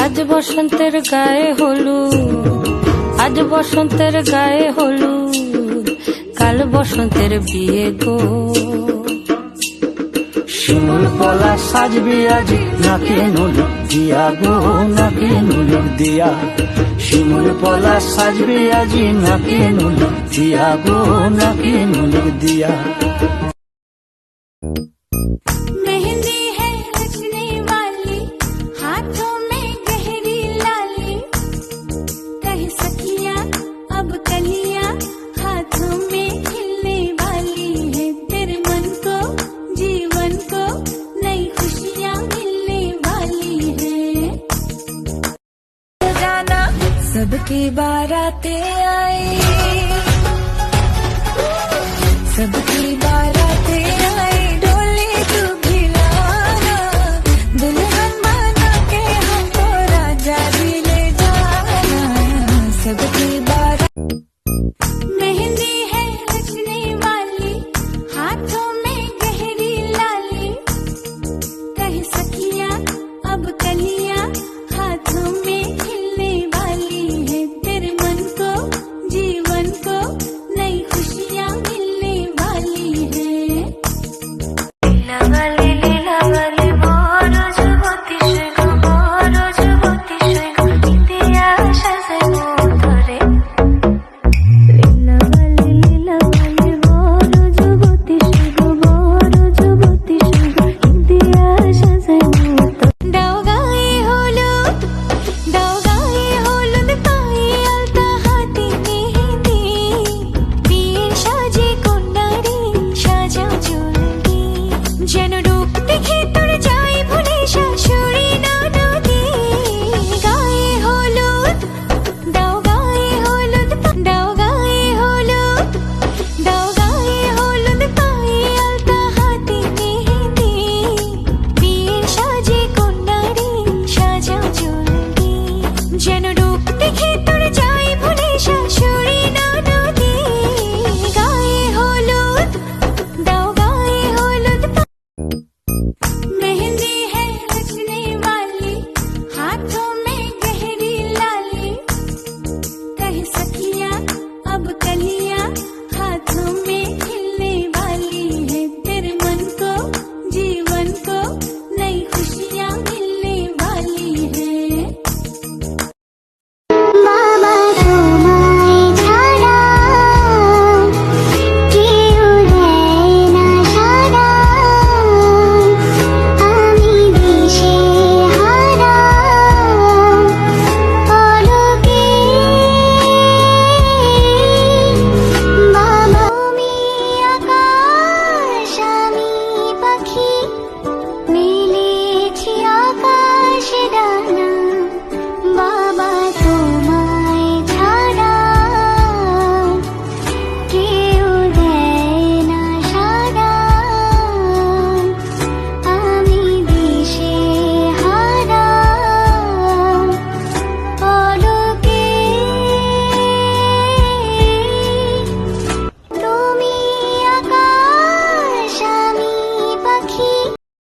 আজ বসন্তের গায়ে হলুদ, আজ বসন্তের গায়ে হলুদ, কাল বসন্তের বিয়ে গো। শিমুল পলা সাজবে আজি নাকে নুলুক দিয়া গো, নাকে নুলুক দিয়া। শিমুল পলা সাজবে আজি নাকে নুলুক দিয়া গো, নাকে নুলুক দিয়া। मेहंदी है रचने वाली, हाथों में गहरी लाली, कह सखियां अब कलियां हाथों में खिलने वाली है। तेरे मन को जीवन को नई खुशियां मिलने वाली है। जाना सबकी बारातें आए, सबकी बारातें